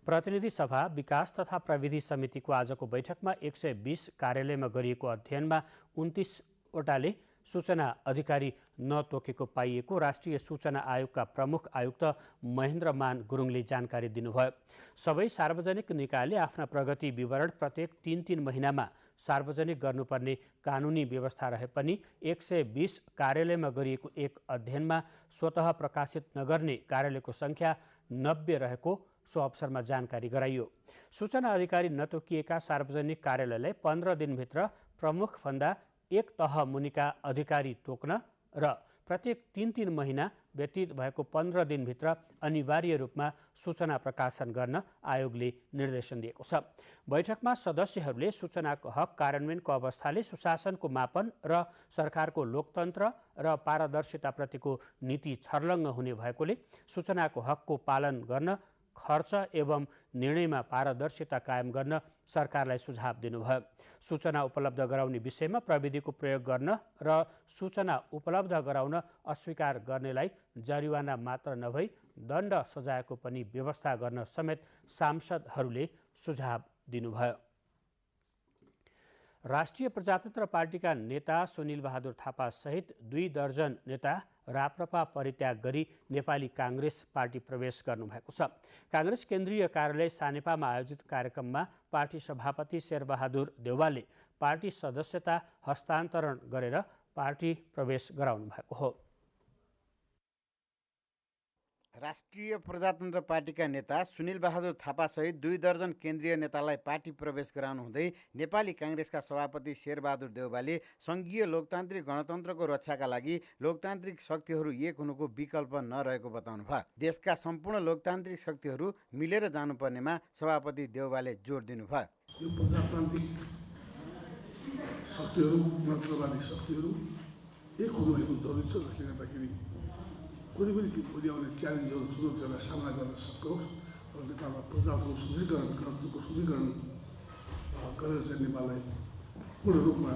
प्रतिनिधि सभा विकास तथा प्रविधि समितिको आजको बैठकमा 120 कार्यालयमा गरिएको अध्ययनमा 29 वटाले सूचना अधिकारी नतोकेको पाइएको राष्ट्रिय सूचना आयोगका प्रमुख आयुक्त महेन्द्रमान गुरुङले जानकारी दिनुभयो। सबै सार्वजनिक निकायले आफ्ना प्रगति विवरण प्रत्येक 3-3 महिनामा सार्वजनिक गर्नुपर्ने कानुनी व्यवस्था रहे पनि 120 कार्यालयमा गरिएको एक अध्ययनमा स्वतः प्रकाशित नगर्ने कार्यालयको सङ्ख्या 90 रहेको सो अवसरमा जानकारी गराइयो। सूचना अधिकारी नतोकिएका सार्वजनिक कार्यालयलाई 15 दिनभित्र प्रमुखभन्दा एक तह मुनिका अधिकारी तोक्न र प्रत्येक 3-3 महिना व्यतीत भएको 15 दिनभित्र अनिवार्य रूपमा सूचना प्रकाशन गर्न आयोगले निर्देशन दिएको छ। बैठकमा सदस्यहरूले सूचनाको हक कार्यान्वयनको अवस्थाले सुशासनको मापन र सरकारको लोकतन्त्र र पारदर्शिताप्रतिको नीति छर्लङ्ग हुने भएकोले सूचनाको हकको पालन गर्न खर्च एवं निर्णयमा पारदर्शिता कायम गर्न सरकारलाई सुझाव दिनुभयो। सूचना उपलब्ध गराउने विषयमा प्रविधिको प्रयोग गर्न र सूचना उपलब्ध गराउन अस्वीकार गर्नेलाई जरिवाना मात्र नभई दण्ड सजायको पनि व्यवस्था गर्न समेत सांसदहरूले सुझाव दिनुभयो। राष्ट्रिय प्रजातन्त्र पार्टीका नेता सुनिल बहादुर थापा सहित 2 दर्जन नेता राप्रपा परित्याग गरी नेपाली काङ्ग्रेस पार्टी प्रवेश गर्नुभएको छ। काङ्ग्रेस केन्द्रीय कार्यालय सानेपामा आयोजित कार्यक्रममा पार्टी सभापति शेरबहादुर देउवाले पार्टी सदस्यता हस्तान्तरण गरेर पार्टी प्रवेश गराउनु भएको हो। राष्ट्रिय प्रजातन्त्र पार्टीका नेता सुनिल बहादुर थापासहित 2 दर्जन केन्द्रीय नेतालाई पार्टी प्रवेश गराउनु हुँदै नेपाली काङ्ग्रेसका सभापति शेरबहादुर देउवाले सङ्घीय लोकतान्त्रिक गणतन्त्रको रक्षाका लागि लोकतान्त्रिक शक्तिहरू एक हुनुको विकल्प नरहेको बताउनु भयो। देशका सम्पूर्ण लोकतान्त्रिक शक्तिहरू मिलेर जानुपर्नेमा सभापति देउवाले जोड दिनुभयो। यो प्रजातान्त्रिक शक्तिहरू, गणतन्त्रवादी शक्तिहरू एक हुनु भएको जरुरी छ, जसले गर्दाखेरि कुनै पनि भोलि आउने च्यालेन्जहरू चुनौतीहरूलाई सामना गर्न सकोस् र नेपालमा प्रजातन्त्रको सुदृढीकरण, गणतन्त्रको सुदृढीकरण गरेर चाहिँ नेपाललाई पूर्ण रूपमा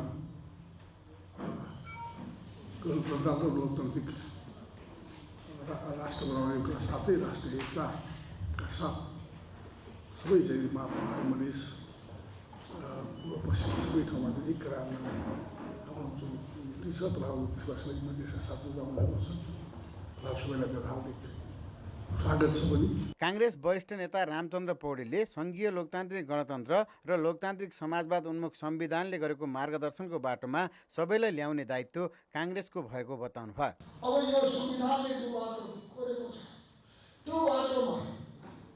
प्रजातन्त्र लोकतान्त्रिक राष्ट्र बनाउनेका साथै राष्ट्रिय एकताका साथ सबै चाहिँ पहाड मधेस पश्चिम सबै ठाउँमा चाहिँ एक करारमा हाम्रो जुन नीति छ तर अब त्यसमा सबै मधेसका साथ जाउँ भएको छ र सबैलाई मेरो हार्दिक स्वागत छ पनि। काङ्ग्रेस वरिष्ठ नेता रामचन्द्र पौडेलले सङ्घीय लोकतान्त्रिक गणतन्त्र र लोकतान्त्रिक समाजवाद उन्मुख संविधानले गरेको मार्गदर्शनको बाटोमा सबैलाई ल्याउने दायित्व काङ्ग्रेसको भएको बताउनु भयो। अब यो संविधानले जो बाटो कोरेको छ त्यो बाटोमा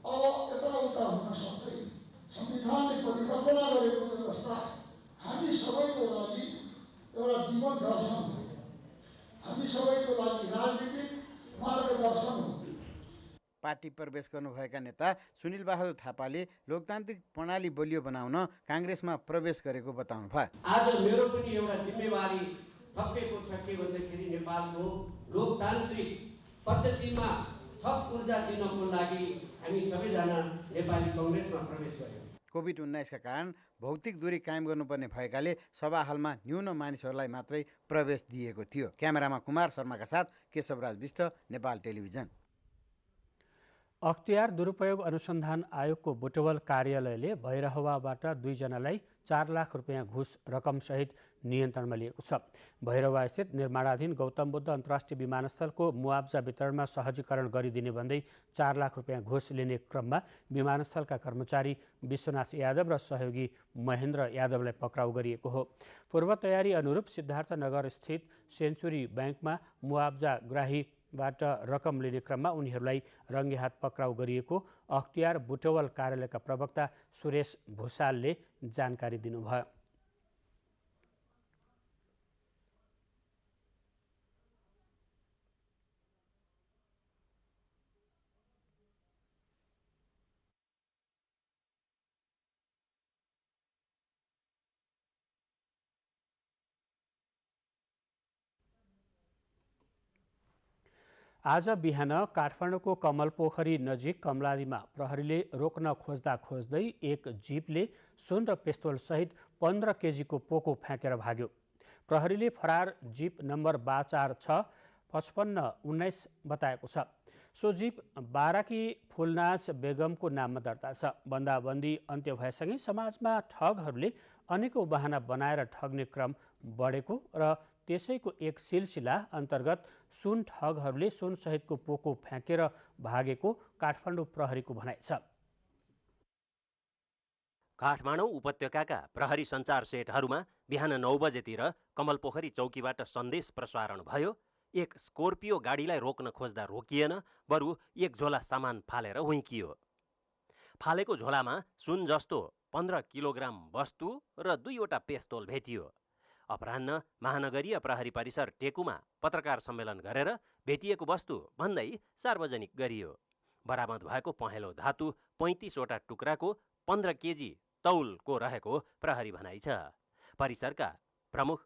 अब यताउता हुन सक्दै संविधानले परिकल्पना गरेको व्यवस्था हामी सबैको लागि एउटा जीवन दर्शन हो, हामी सबैको लागि राजनीतिक मार्गदर्शन हो। पार्टी प्रवेश गर्नुभएका नेता सुनिल बहादुर थापाले लोकतान्त्रिक प्रणाली बलियो बनाउन काङ्ग्रेसमा प्रवेश गरेको बताउनु भयो। आज मेरो पनि एउटा जिम्मेवारी थपिएको छ के भन्दाखेरि नेपालको लोकतान्त्रिक पद्धतिमा थप ऊर्जा दिनको लागि हामी सबैजना नेपाली काङ्ग्रेसमा प्रवेश गर्यौँ। कोभिड-19 का कारण भौतिक दूरी कायम गर्नुपर्ने भएकाले सभा हलमा न्यून मानिसहरूलाई मात्रै प्रवेश दिएको थियो। क्यामेरामा कुमार शर्माका साथ केशवराज विष्ट, नेपाल टेलिभिजन। अख्तियार दुरुपयोग अनुसन्धान आयोगको बुटवल कार्यालयले भैरहवाबाट 2 जनालाई 4 लाख रुपियाँ घुस रकमसहित नियन्त्रणमा लिएको छ। भैरहवास्थित निर्माणाधीन गौतम बुद्ध अन्तर्राष्ट्रिय विमानस्थलको मुआब्जा वितरणमा सहजीकरण गरिदिने भन्दै 4 लाख रुपियाँ घुस लिने क्रममा विमानस्थलका कर्मचारी विश्वनाथ यादव र सहयोगी महेन्द्र यादवलाई पक्राउ गरिएको हो। पूर्व तयारी अनुरूप सिद्धार्थनगर स्थित सेन्चुरी ब्याङ्कमा मुआब्जाग्राहीबाट रकम लिने क्रममा उनीहरूलाई रङ्गेहात पक्राउ गरिएको अख्तियार बुटवल कार्यालयका प्रवक्ता सुरेश भूषालले जानकारी दिनुभयो। आज बिहान काठमाडौँको कमलपोखरी नजिक कमलादीमा प्रहरीले रोक्न खोज्दा खोज्दै एक जीपले सुन र पिस्तोल सहित 15 केजीको पोको फ्याँकेर भाग्यो। प्रहरीले फरार जीप नम्बर 52465519 बताएको छ। सो जीप बाराकी फुलनाज बेगमको नाममा दर्ता छ। बन्दाबन्दी अन्त्य भएसँगै समाजमा ठगहरूले अनेकौं बहाना बनाएर ठग्ने क्रम बढेको र त्यसैको एक सिलसिला अन्तर्गत सुन ठगहरूले सुन सहितको पोको फ्याँकेर भागेको काठमाडौँ प्रहरीको भनाइ छ। काठमाडौँ उपत्यकाका प्रहरी सञ्चार सेटहरूमा बिहान 9 बजेतिर कमलपोखरी चौकीबाट सन्देश प्रसारण भयो। एक स्कोर्पियो गाडीलाई रोक्न खोज्दा रोकिएन, बरु एक झोला सामान फालेर हुइकियो। फालेको झोलामा सुन जस्तो 15 किलोग्राम वस्तु र 2वटा पिस्तोल भेटियो। अपराह्न महानगरीय प्रहरी परिसर टेकुमा पत्रकार सम्मेलन गरेर भेटिएको वस्तु भन्दै सार्वजनिक गरियो। बरामद भएको पहेँलो धातु 35वटा टुक्राको 15 केजी तौलको रहेको प्रहरी भनाइ छ। परिसरका प्रमुख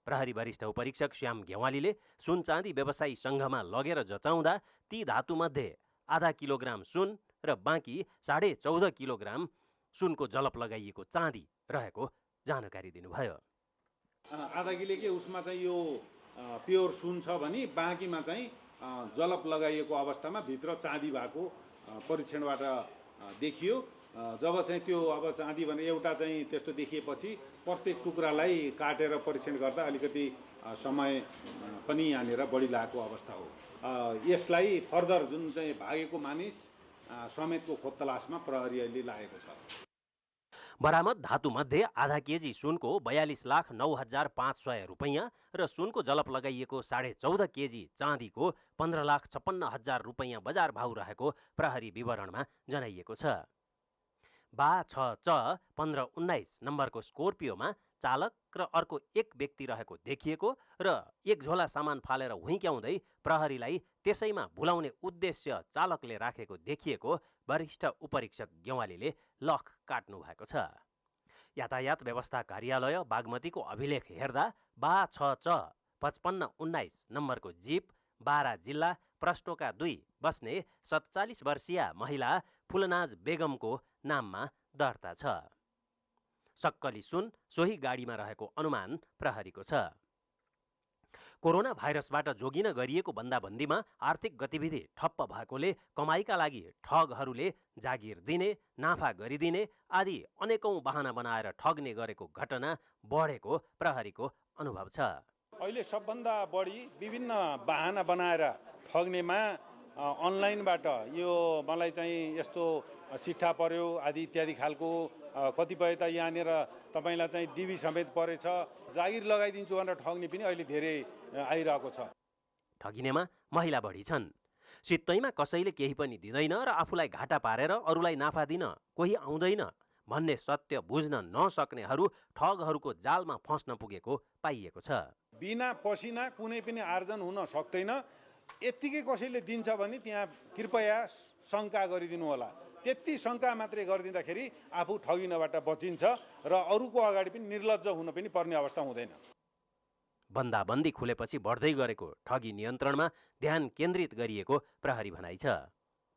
प्रहरी वरिष्ठ उपरीक्षक श्याम घेवालीले सुन चाँदी व्यवसायी सङ्घमा लगेर जचाउँदा ती धातुमध्ये आधा किलोग्राम सुन र बाँकी 14.5 किलोग्राम सुनको जलप लगाइएको चाँदी रहेको जानकारी दिनुभयो। आधा किलो के उसमा चाहिँ यो प्योर सुन छ भने बाँकीमा चाहिँ जलप लगाइएको अवस्थामा भित्र चाँदी भएको परीक्षणबाट देखियो। जब चाहिँ त्यो अब चाँदी भने एउटा चाहिँ त्यस्तो देखिएपछि प्रत्येक टुक्रालाई काटेर परीक्षण गर्दा अलिकति समय पनि यहाँनिर बढी लागेको अवस्था हो। यसलाई फर्दर जुन चाहिँ भागेको मानिस समेतको खोज तलासमा प्रहरीले लागेको छ। बरामद धातुमध्ये आधा केजी सुनको 42,09,500 रुपैयाँ र सुनको जलप लगाइएको 14.5 केजी चाँदीको 15,56,000 रुपैयाँ बजार भाउ रहेको प्रहरी विवरणमा जनाइएको छ। BA6C 1519 नम्बरको स्कोर्पियोमा चालक र अर्को एक व्यक्ति रहेको देखिएको र एक झोला सामान फालेर हुइक्याउँदै प्रहरीलाई त्यसैमा भुलाउने उद्देश्य चालकले राखेको देखिएको वरिष्ठ उपरीक्षक गेवालीले लख काट्नु भएको छ। यातायात व्यवस्था कार्यालय बागमतीको अभिलेख हेर्दा BA6C 5519 नम्बरको जीप बारा जिल्ला प्रस्टोका 2 बस्ने 47 वर्षीय महिला फुलनाज बेगमको नाममा दर्ता छ। सक्कली सुन सोही गाडीमा रहेको अनुमान प्रहरीको छ। कोरोना भाइरसबाट जोगिन गरिएको बन्दाबन्दीमा आर्थिक गतिविधि ठप्प भएकोले कमाइका लागि ठगहरूले जागिर दिने, नाफा गरिदिने आदि अनेकौं बहाना बनाएर ठग्ने गरेको घटना बढेको प्रहरीको अनुभव छ। अहिले सबभन्दा बढी विभिन्न बहाना बनाएर ठग्नेमा अनलाइनबाट यो मलाई चाहिँ यस्तो चिट्ठा पर्यो आदि इत्यादि खालको कतिपय त यहाँनिर तपाईँलाई चाहिँ डिबी समेत परेछ जागिर लगाइदिन्छु भनेर ठग्ने पनि अहिले धेरै आइरहेको छ। ठगिनेमा महिला बढी छन्। सित्तैमा कसैले केही पनि दिँदैन र आफूलाई घाटा पारेर अरूलाई नाफा दिन कोही आउँदैन भन्ने सत्य बुझ्न नसक्नेहरू ठगहरूको जालमा फस्न पुगेको पाइएको छ। बिना पसिना कुनै पनि आर्जन हुन सक्दैन। यत्तिकै कसैले दिन्छ भने त्यहाँ कृपया शङ्का गरिदिनु होला। त्यति शङ्का मात्रै गरिदिँदाखेरि आफू ठगिनबाट बचिन्छ र अरूको अगाडि पनि निर्लज्ज हुन पनि पर्ने अवस्था हुँदैन। बन्दाबन्दी खुलेपछि बढ्दै गरेको ठगी नियन्त्रणमा ध्यान केन्द्रित गरिएको प्रहरी भनाइ छ।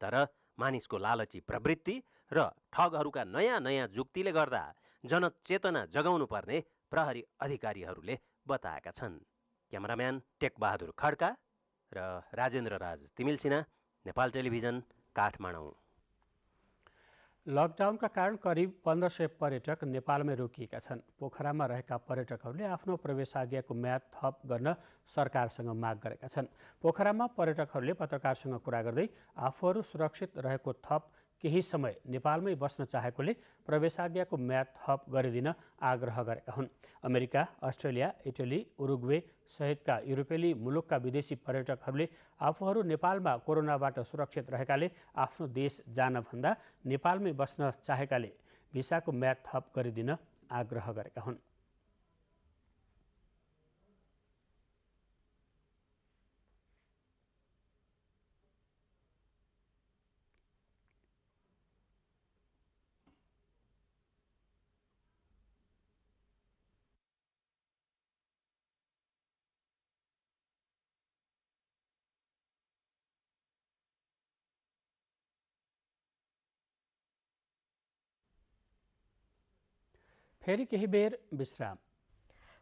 तर मानिसको लालची प्रवृत्ति र ठगहरूका नयाँ नयाँ जुक्तिले गर्दा जनचेतना जगाउनु पर्ने प्रहरी अधिकारीहरूले बताएका छन्। क्यामेराम्यान टेकबहादुर खड्का र राजेन्द्र राज तिमिल सिन्हा, नेपाल टेलिभिजन, काठमाडौँ। लकडाउनका कारण करिब 1500 पर्यटक नेपालमै रोकिएका छन्। पोखरामा रहेका पर्यटकहरूले आफ्नो प्रवेशाज्ञाको म्याद थप गर्न सरकारसँग माग गरेका छन्। पोखरामा पर्यटकहरूले पत्रकारसँग कुरा गर्दै आफूहरू सुरक्षित रहेको थप केही समय नेपालमै बस्न चाहेकोले प्रवेशाज्ञाको म्याद थप गरिदिन आग्रह गरेका हुन्। अमेरिका, अस्ट्रेलिया, इटली, उरुग्वे सहितका युरोपेली मुलुकका विदेशी पर्यटकहरूले आफूहरू नेपालमा कोरोनाबाट सुरक्षित रहेकाले आफ्नो देश जानभन्दा नेपालमै बस्न चाहेकाले भिसाको म्याद थप गरिदिन आग्रह गरेका हुन्। फेरि केही बेर विश्राम।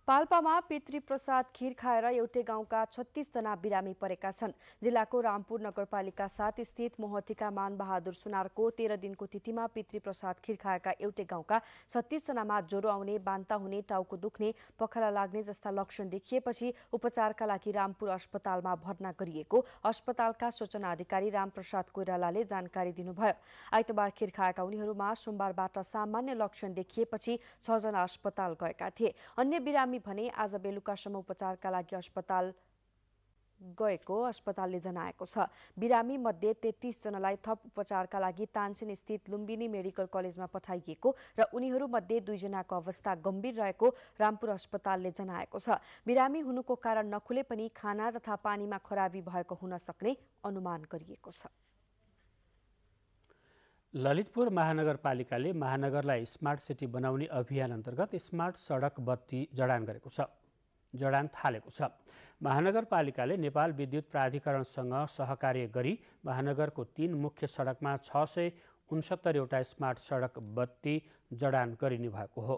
पाल्पामा पितृप्रसाद खीर खाएर एउटै गाउँका 36 जना बिरामी परेका छन्। जिल्लाको रामपुर नगरपालिका 7 स्थित मोहटीका मानबहादुर सुनारको 13 दिनको तिथिमा पितृप्रसाद खीर खाएका एउटै गाउँका 36 जनामा ज्वरो आउने, बान्ता हुने, टाउको दुख्ने, पखाला लाग्ने जस्ता लक्षण देखिएपछि उपचारका लागि रामपुर अस्पतालमा भर्ना गरिएको अस्पतालका सूचना अधिकारी रामप्रसाद कोइरालाले जानकारी दिनुभयो। आइतबार खीर खाएका उनीहरूमा सोमबारबाट सामान्य लक्षण देखिएपछि 6 जना अस्पताल गएका थिए। अन्य बिरामी भने आज बेलुकासम्म उपचारका लागि अस्पताल गएको अस्पतालले जनाएको छ। बिरामी मध्ये 33 जनालाई थप उपचारका लागि तानसेन स्थित लुम्बिनी मेडिकल कलेजमा पठाइएको र उनीहरूमध्ये 2 जनाको अवस्था गम्भीर रहेको रामपुर अस्पतालले जनाएको छ। बिरामी हुनुको कारण नखुले पनि खाना तथा पानीमा खराबी भएको हुन सक्ने अनुमान गरिएको छ। ललितपुर महानगरपालिकाले महानगरलाई स्मार्ट सिटी बनाउने अभियान अन्तर्गत स्मार्ट सडक बत्ती जडान थालेको छ। महानगरपालिकाले नेपाल विद्युत प्राधिकरणसँग सहकार्य गरी महानगरको 3 मुख्य सडकमा 669 वटा स्मार्ट सडक बत्ती जडान गरिने भएको हो।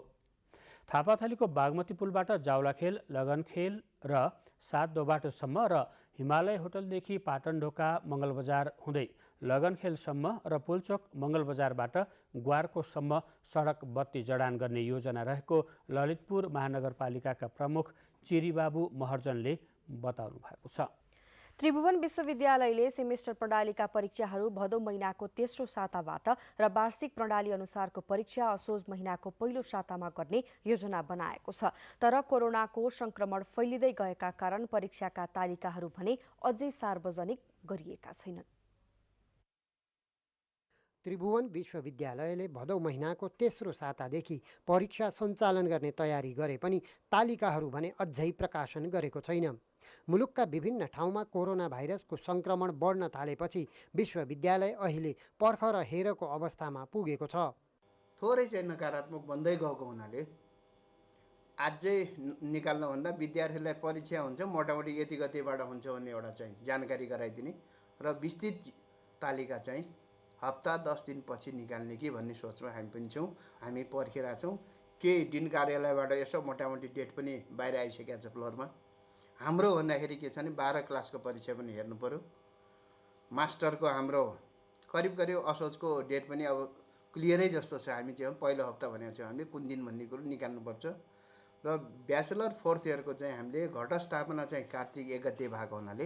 थापाथलीको बागमती पुलबाट जाउलाखेल, लगनखेल र 7 दोबाटोसम्म र हिमालय होटलदेखि पाटनढोका मङ्गलबजार हुँदै लगनखेलसम्म र पुलचोक मङ्गलबजारबाट ग्वारकोसम्म सडक बत्ती जडान गर्ने योजना रहेको ललितपुर महानगरपालिकाका प्रमुख चिरीबाबु महर्जनले बताउनु भएको छ। त्रिभुवन विश्वविद्यालयले सेमेस्टर प्रणालीका परीक्षाहरू भदौ महिनाको तेस्रो साताबाट र वार्षिक प्रणाली अनुसारको परीक्षा असोज महिनाको पहिलो सातामा गर्ने योजना बनाएको छ। तर कोरोनाको संक्रमण फैलिँदै गएका कारण परीक्षाका तालिकाहरू भने अझै सार्वजनिक गरिएका छैनन्। त्रिभुवन विश्वविद्यालयले भदौ महिनाको तेस्रो सातादेखि परीक्षा सञ्चालन गर्ने तयारी गरे पनि तालिकाहरू भने अझै प्रकाशन गरेको छैन। मुलुकका विभिन्न ठाउँमा कोरोना भाइरसको संक्रमण बढ्न थालेपछि विश्वविद्यालय अहिले पर्ख र हेरको अवस्थामा पुगेको छ। थोरै चाहिँ नकारात्मक भन्दै गएको हुनाले अझै निकाल्नुभन्दा विद्यार्थीलाई परीक्षा हुन्छ मोटामोटी यति गतिबाट हुन्छ भन्ने एउटा चाहिँ जानकारी गराइदिने र विस्तृत तालिका चाहिँ हप्ता 10 दिनपछि निकाल्ने कि भन्ने सोचमा हामी पनि छौँ। हामी पर्खिरहेका छौँ। केही दिन कार्यालयबाट यसो मोटामोटी डेट पनि बाहिर आइसकेको छ फ्लोरमा। हाम्रो भन्दाखेरि के छ भने 12 क्लासको परीक्षा पनि हेर्नु पर्यो। मास्टरको हाम्रो करिब असोजको डेट पनि अब क्लियरै जस्तो छ। हामी चाहिँ पहिलो हप्ता भनेको छौँ हामीले कुन दिन भन्ने कुरो निकाल्नुपर्छ। र ब्याचलर 4th इयरको चाहिँ हामीले घटस्थापना चाहिँ कार्तिक 1 गते भएको हुनाले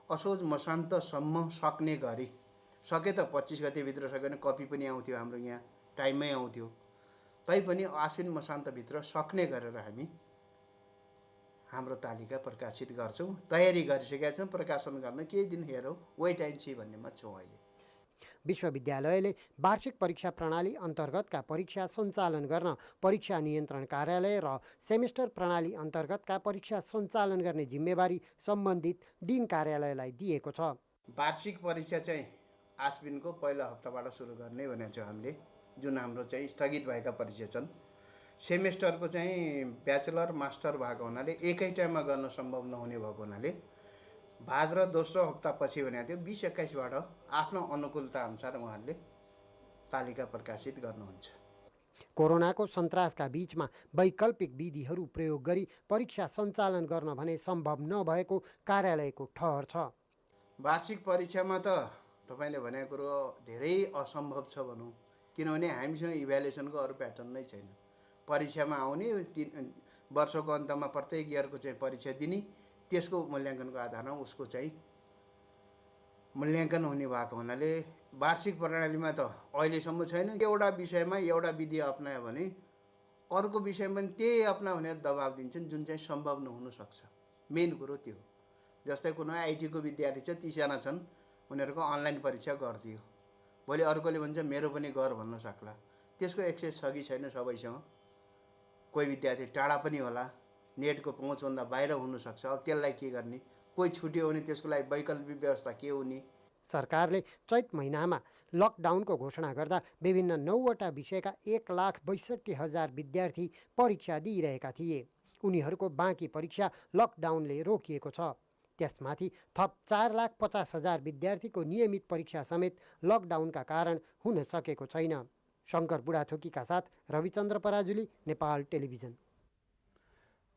असोज मसान्तसम्म सक्ने गरी सके त 25 गतेभित्र सक्यो भने कपी पनि आउँथ्यो हाम्रो यहाँ टाइममै आउँथ्यो। तैपनि आश्विन मसान्तभित्र सक्ने गरेर हामी हाम्रो तालिका प्रकाशित गर्छौँ। तयारी गरिसकेका छौँ। प्रकाशन गर्न केही दिन हेरौँ, वेट एन्ड सी भन्नेमा छौँ अहिले। विश्वविद्यालयले वार्षिक परीक्षा प्रणाली अन्तर्गतका परीक्षा सञ्चालन गर्न परीक्षा नियन्त्रण कार्यालय र सेमेस्टर प्रणाली अन्तर्गतका परीक्षा सञ्चालन गर्ने जिम्मेवारी सम्बन्धित डिन कार्यालयलाई दिएको छ। वार्षिक परीक्षा चाहिँ आश्विनको पहिलो हप्ताबाट सुरु गर्ने भनेको छौँ हामीले, जुन हाम्रो चाहिँ स्थगित भएका परीक्षा छन्। सेमेस्टरको चाहिँ ब्याचलर मास्टर भएको हुनाले एकै टाइममा गर्न सम्भव नहुने भएको हुनाले भाद्र दोस्रो हप्तापछि भनेको थियो 20-21बाट आफ्नो अनुकूलता अनुसार उहाँहरूले तालिका प्रकाशित गर्नुहुन्छ। कोरोनाको सन्तासका बीचमा वैकल्पिक विधिहरू प्रयोग गरी परीक्षा सञ्चालन गर्न भने सम्भव नभएको कार्यालयको ठहर छ। वार्षिक परीक्षामा त तपाईँले भनेको कुरो धेरै असम्भव छ भनौँ, किनभने हामीसँग इभ्यालुएसनको अरू प्याटर्न नै छैन। परीक्षामा आउने 3 वर्षको अन्तमा प्रत्येक इयरको चाहिँ परीक्षा दिने, त्यसको मूल्याङ्कनको आधारमा उसको चाहिँ मूल्याङ्कन हुने भएको हुनाले वार्षिक प्रणालीमा त अहिलेसम्म छैन। एउटा विषयमा एउटा विधि अपनायो भने अर्को विषयमा पनि त्यही अपनायो भनेर दबाब दिन्छन्, जुन चाहिँ सम्भव नहुन सक्छ। मेन कुरो त्यो हो। जस्तै कुनै आइटीको विद्यार्थी छ, 30 जना छन्, उनीहरूको अनलाइन परीक्षा गरिदियो। भोलि अर्कोले भन्छ मेरो पनि गर भन्न सक्ला। त्यसको एक्सेस छ कि छैन सबैसँग। कोही विद्यार्थी टाढा पनि होला, नेटको पहुँचभन्दा बाहिर हुनसक्छ। अब त्यसलाई के गर्ने? कोही छुट्यो भने त्यसको लागि वैकल्पिक व्यवस्था के हुने? सरकारले चैत महिनामा लकडाउनको घोषणा गर्दा विभिन्न 9वटा विषयका 1,62,000 विद्यार्थी परीक्षा दिइरहेका थिए। उनीहरूको बाँकी परीक्षा लकडाउनले रोकिएको छ। त्यसमाथि थप 4,50,000 विद्यार्थीको नियमित परीक्षा समेत लकडाउनका कारण हुन सकेको छैन। शङ्कर बुढाथोकीका साथ रविचन्द्र पराजुली, नेपाल टेलिभिजन।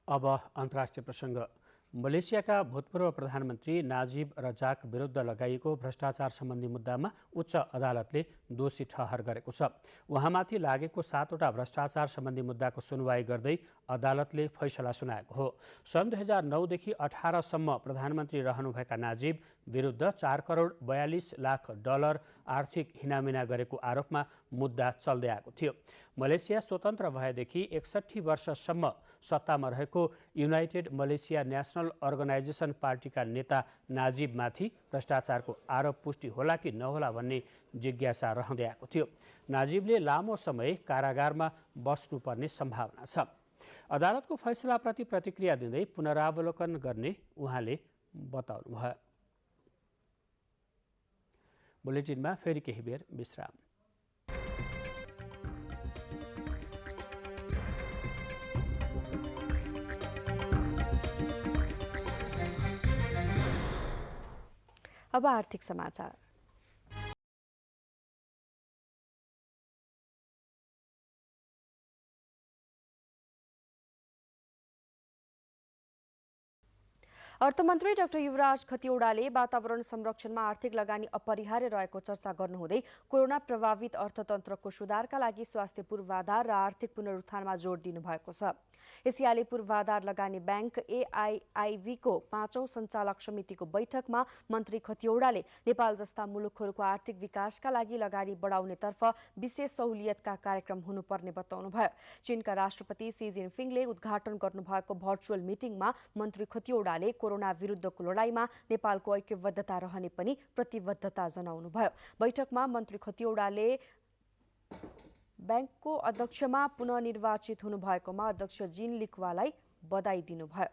अब अन्तर्राष्ट्रिय प्रसङ्ग। मलेसियाका भूतपूर्व प्रधानमन्त्री नाजिब रजाक विरुद्ध लगाइएको भ्रष्टाचार सम्बन्धी मुद्दामा उच्च अदालतले दोषी ठहर गरेको छ। उहाँमाथि लागेको 7वटा भ्रष्टाचार सम्बन्धी मुद्दाको सुनवाई गर्दै अदालतले फैसला सुनाएको हो। सन् 2009देखि 18सम्म प्रधानमन्त्री रहनुभएका नाजिब विरुद्ध 4 करोड 42 लाख डलर आर्थिक हिनामिना गरेको आरोपमा मुद्दा चल्दै आएको थियो। मलेसिया स्वतन्त्र भएदेखि 61 वर्षसम्म सत्तामा रहेको युनाइटेड मलेसिया नेसनल अर्गनाइजेसन पार्टीका नेता नाजिबमाथि भ्रष्टाचारको आरोप पुष्टि होला कि नहोला भन्ने जिज्ञासा रहँदै आएको थियो। नाजिबले लामो समय कारागारमा बस्नुपर्ने सम्भावना छ। अदालतको फैसलाप्रति प्रतिक्रिया दिँदै पुनरावलोकन गर्ने उहाँले बताउनुभयो। बुलेटिनमा फेरि केही बेर विश्राम। अब आर्थिक समाचार। अर्थमन्त्री डाक्टर युवराज खतिवड़ाले वातावरण संरक्षणमा आर्थिक लगानी अपरिहार्य रहेको चर्चा गर्नुहुँदै कोरोना प्रभावित अर्थतन्त्रको सुधारका लागि स्वास्थ्य पूर्वाधार र आर्थिक पुनरुत्थानमा जोड दिनुभएको छ। एसियाली पूर्वाधार लगानी बैंक AIIB को 5औं सञ्चालक समितिको बैठकमा मन्त्री खतिवड़ाले नेपाल जस्ता मुलुकहरूको आर्थिक विकासका लागि लगानी बढाउनेतर्फ विशेष सहुलियतका कार्यक्रम हुनुपर्ने बताउनुभयो। चीनका राष्ट्रपति सी जिनपिङले उद्घाटन गर्नुभएको भर्चुअल मिटिङमा मन्त्री खतिवड़ाले कोरोना विरुद्धको लडाईमा नेपालको ऐक्यबद्धता रहने पनि प्रतिबद्धता जनाउनुभयो। बैठकमा मन्त्री खतिवड़ाले बैंकको अध्यक्षमा पुनः निर्वाचित हुनुभएकोमा अध्यक्ष जिन लिक्वालाई बधाई दिनुभयो।